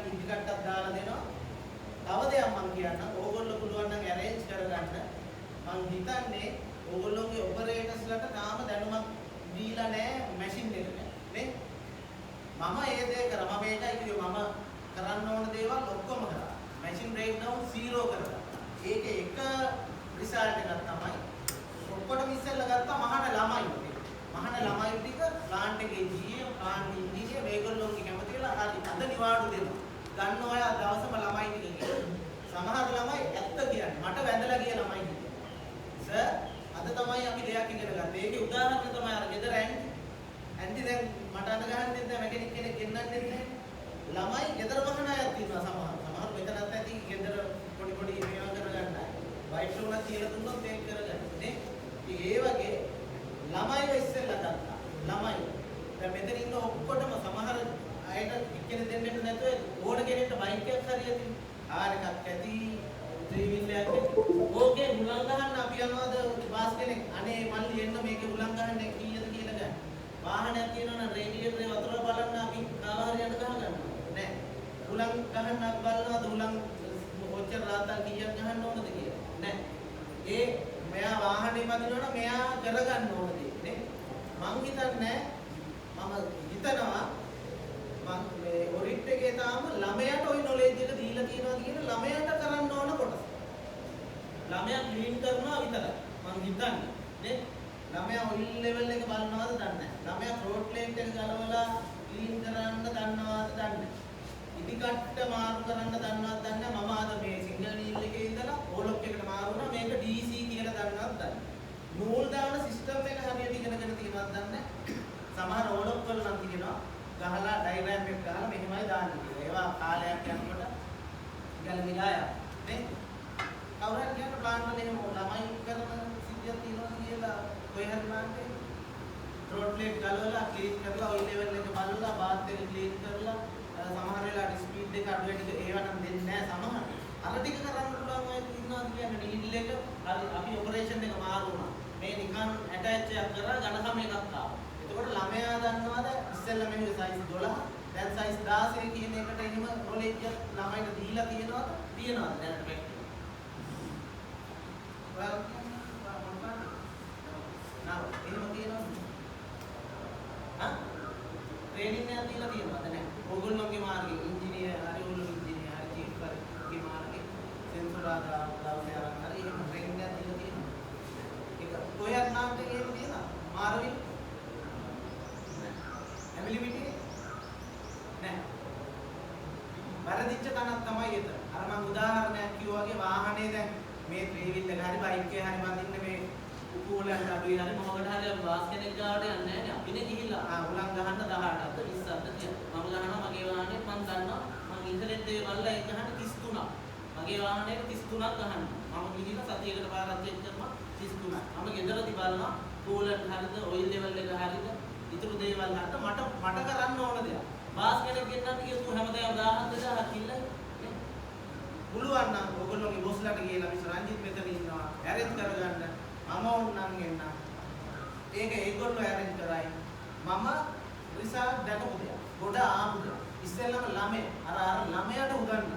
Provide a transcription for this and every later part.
ඒගොල්ලන්ට ඉදිකට්ටක් දාලා දෙනවා. තව දෙයක් මම කියන්නම්. ඕගොල්ලෝ පුළුවන් නම් arrange කරගන්න. මම හිතන්නේ ඕගොල්ලෝගේ ඔපරේටර්ස්ලට තාම දැනුමක් දීලා නැහැ මැෂින් එකට. නේ? මම ඒ දේ කරා. මම ඒකයි කිව්වේ මම කරන්න ඕන දේවල් ඔක්කොම කරා. මැෂින් breakdown 0 කරා. ඒක එක රිසල්ට් එකක් තමයි. ඔක්කොටම ඉස්සෙල්ලා ගත්තා මහාන ළමයි. මහාන ළමයි ටික ප්ලාන්ට් එකේ GM ප්ලාන්ට් ඉන්ජිනියර් මේගොල්ලෝගේ කැමති වෙලා හරි අද නිවාඩු දෙනවා. ගන්න ඔය දවසම ළමයි ටික කියනවා. සමහර ළමයි ඇත්ත කියන්නේ මට වැඳලා ගිය ළමයි කියනවා. සර් අද තමයි අපි දෙයක් ඉගෙන ගත්තේ. ඒකේ උදාහරණ තමයි අර ගෙදර ඇන්ටි දැන් මට අඳ ගහන්නෙත් නැහැ මැකැනික් කෙනෙක් ගෙන්නන්නෙත් නැහැ. ළමයි ගෙදර වහන අයත් ඉන්නවා සමහර. සමහර මෙතනත් ඇති ගෙදර පොඩි පොඩි මේවා කරගන්න අය. වයිට් ෂෝලා තියලා දුන්නොත් ඒක කරගන්න නේ. ඒ වගේ ළමයිව ඉස්සෙල්ලා ගත්තා. ළමයි. දැන් මෙතන ඉන්න ඔක්කොටම සමහර අයට එක්කෙනෙක් දෙන්නෙත් නැතුව ඕන කෙනෙක්ට බයික් එකක් හරියට ආර එකක් ඇති ත්‍රිවිල් එකක් ඇති. ඕකේ උලන් ගහන්න අපි යනවාද බාස් කෙනෙක් අනේ මල්ලි එන්න මේකේ උලන් ගහන්න කීයද කියලා ගන්න. වාහනයක් තියෙනවා නම් රේඩියේටරේ වතුර බලන්න අපි කාව හරියට ගහ ගන්නවා. නෑ. උලන් ගහන්නත් බලනවාද උලන් ඔච්චර රාතල් කීයක් ගහන්න ඕනද කියලා. නෑ. ඒ මෙයා වාහනේ වදිනවනම් මෙයා කරගන්න ඕන දේ නේ. මං හිතන්නේ මම හිතනවා මම මේ ඔරිට් එකේ තාම ළමයාට ওই නොලෙජ් එක දීලා තියෙනවා කියන ළමයාට කරන්න ඕන කොටස. ළමයා ක්ලීන් කරනවා විතරයි. මං හිතන්නේ නේ. ළමයා ඔයිල් ලෙවල් එක බලනවාද දන්නේ නැහැ. ළමයා ෆ්ලෝට් ප්ලේට් එක ගලවලා ක්ලීන් කරන්න දන්නවාද දන්නේ නැහැ. ඉදිකට්ට මාරු කරන්න දන්නවද දන්නේ නැහැ. මම අද මේ සිංගල් නීල් එකේ ඉඳලා ඕලොක් එකට මාරු වුණා. මේක DC කියලා දන්නවද දන්නේ නැහැ. නූල් දාන සිස්ටම් එක හරියට ඉගෙනගෙන තියෙනවද දන්නේ නැහැ. සමහර ඕලොක් වල නම් තියෙනවා ගහලා ඩයග්‍රෑම් එක ගහලා මෙහෙමයි දාන්නේ කියලා. ඒවා කාලයක් යනකොට ඉගල මිලාය නේ. කවුරු හරි කියන ප්ලාන් වල එහෙම ළමයි කරන සිද්ධියක් තියෙනවා කියලා ඔය හරි ප්ලාන්ට් එක රෝඩ් ප්ලේට් ගලවලා ක්ලීන් කරලා ඔය ලෙවල් එක බලලා බාත් එක ක්ලීන් කරලා සමහර වෙලාවට ස්පීඩ් එක අඩු වෙන එක ඒවා නම් දෙන්නේ නැහැ සමහර. අර ටික කරන්න පුළුවන් අය ඉන්නවා කියන්නේ නීඩල් එක හරි අපි ඔපරේෂන් එක මාරු වුණා. මේ නිකන් ඇටච් එකක් කරලා ඝනකම එකක් ආවා. එතකොට ළමයා දන්නවද ඉස්සෙල්ලා මෙහෙම සයිස් 12 දැන් සයිස් 16 කියන එකට එහෙම නොලෙජ් එක ළමයිට දීලා තියෙනවද? තියෙනවද දැනට පැක්ටි? එහෙම තියෙනවද? හා? ට්‍රේනින් එකක් දීලා තියෙනවද නැහැ? ඕගොල්ලෝගේ මාර්ගේ ඉංජිනේර හරි ඕගොල්ලෝ ඉංජිනේර හරි චීෆ් හරිගේ මාර්ගේ සෙන්සර් ආදා දවසේ අරන් හරි එහෙම ට්‍රේනින් එකක් දීලා තියෙනවා. ඒක ඔයත් නාමයෙන් එහෙම තියෙනවා. මාර්විල් ඇබිලිබිටි නැහැ. වැරදිච්ච තැනක් තමයි එතන. අර මම උදාහරණයක් කිව්වා වගේ වාහනේ දැන් මේ ත්‍රිවිල් එක හරි බයික් එක හරි වදින්න මේ උකුලෙන් අඩුයි හරි මොකකට හරි වාස් කෙනෙක් ගාවට යන්නේ නැහැ නේ. අපිනේ ගිහිල්ලා උලන් ගහන්න 18ක්ද 20ක්ද කියලා. මම ගහනවා මගේ වාහනේ මම දන්නවා මම ඉන්ටර්නෙට් එකේ බලලා ඒක ගහන්න 33ක්. මගේ වාහනේ 33ක් ගහන්න. මම ගිහිල්ලා සතියකට පාරක් චෙක් කරනවා 33ක්. මම ගෙදරදී බලනවා කූලර් හරිද ඔයිල් ලෙවල් එක හරිද ඉතුරු දේවල් හරිද මට කරන්න ඕන දෙයක්. බාස් කෙනෙක් ගෙන්නන්න කියපු හැමදාම 1000 2000 කිල්ල පුළුවන් නම් ඔයගොල්ලෝගේ බොස්ලාට කියලා මිස් රංජිත් මෙතන ඉන්නවා ඇරෙන්ජ් කරගන්න මම ඕන්නම් එන්න ඒක ඒගොල්ලෝ ඇරෙන්ජ් කරයි මම රිසල්ට් දැකපු දෙයක් ගොඩ ආපු දෙයක් ඉස්සෙල්ලම ළමයා අර ළමයාට උගන්වන්න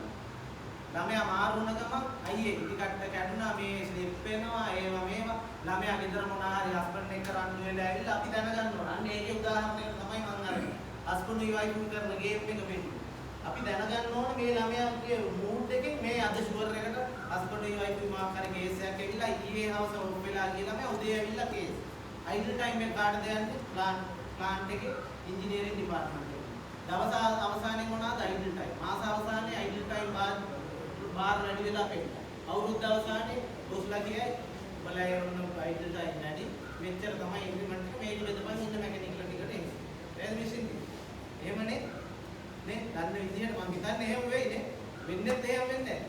ළමයා මාරු වුණ ගමන් අයියේ ඉදිකට්ට කැඩුනා මේ ස්ලිප් වෙනවා ඒවා මේවා ළමයා ගෙදර මොනවා හරි හස්බන්ඩ් එක කරන්න වෙලා ඇවිල්ලා අපි දැනගන්න ඕන අන්න ඒකේ උදාහරණයක් තමයි මම අරන්නේ හස්බන්ඩ් වයිෆ් කරන ගේම් එක වෙන්නේ අපි දැනගන්න ඕනේ මේ ළමයාගේ මූඩ් එකෙන් මේ අද ෂුවර් එකට හස්බන්ඩ් වයිෆ් මාක් කරේ කේස් එකක් ඇවිල්ලා ඊයේ හවස ඔෆ් වෙලා ගිය ළමයා උදේ ඇවිල්ලා කේස් අයිඩල් ටයිම් එක කාටද යන්නේ ප්ලාන්ට් එකේ ඉංජිනේරින් ඩිපාර්ට්මන්ට් එකේ දවස් අවසානයේ මොනවාද අයිඩල් ටයිම් මාස අවසානයේ අයිඩල් ටයිම් බාර් වැඩි වෙලා පෙන්නන අවුරුද්ද අවසානයේ බොස්ලා කියයි බලය වුණ අයිඩල් ටයිම් නැටි මෙච්චර තමයි ඉන්ක්‍රිමන්ට් එක මේක බෙදපන් ඉන්න මැකැනිකල් ටිකට එන්නේ වැල් මැෂින් එහෙමනේ නේ ගන්න විදිහට මම හිතන්නේ එහෙම වෙයිනේ වෙන්නේත් එහෙම වෙන්නේ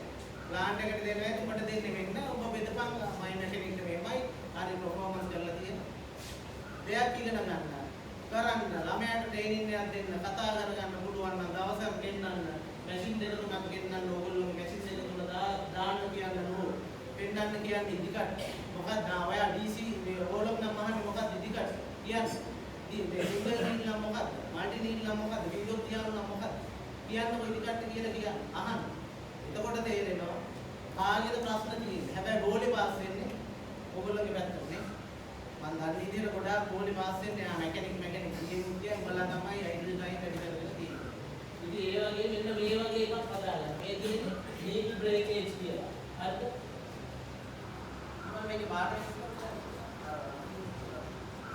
ප්ලාන්ට් එකට දෙන්න වෙයි උඹට දෙන්නේ වෙන්න ඔබ බෙදපන් මයි මැකැනික්ට මේමයි හරි පර්ෆෝමන්ස් කරලා තියෙන දෙයක් ඉගෙන ගන්න කරන්න ළමයාට ට්‍රේනින් එකක් දෙන්න කතා කරගන්න පුළුවන් නම් දවසක් ගෙන්නන්න මැෂින් දෙක තුනක් ගෙන්නන්න ඕගොල්ලෝගේ මැෂින් දෙක තුන දාන්න කියන්න නෝ පෙන්නන්න කියන්නේ ඉදිකට මොකක්ද ඔයා DC මේ ඕලොක් නම් මහන්නේ මොකක්ද ඉදිකට කියන්නේ මේ සිංගල් නීල් නම් මොකක්ද මල්ටි නීල් නම් මොකක්ද විඩියෝ තියාන නම් මොකක්ද කියන්නකො ඉදිකට කියලා කියන්න අහන්න. එතකොට තේරෙනවා කාගේද ප්‍රශ්න තියෙන්නේ. හැබැයි ගෝලේ පාස් වෙන්නේ ඔයගොල්ලෝගේ පැත්තටනේ. මම දන්නේ විදිහට ගොඩාක් ගෝලේ පාස් වෙන්නේ මැකැනික් කියන්නේ උඹලා තමයි අයිඩල් ඩිසයින් වැඩි කරගෙන තියෙන්නේ. ඉතින් ඒ වගේ මෙන්න මේ වගේ එකක් හදාගන්න. මේ තියෙන්නේ නීල් බ්‍රේකේජ් කියලා. හරිද? මම මේකේ පාඩම්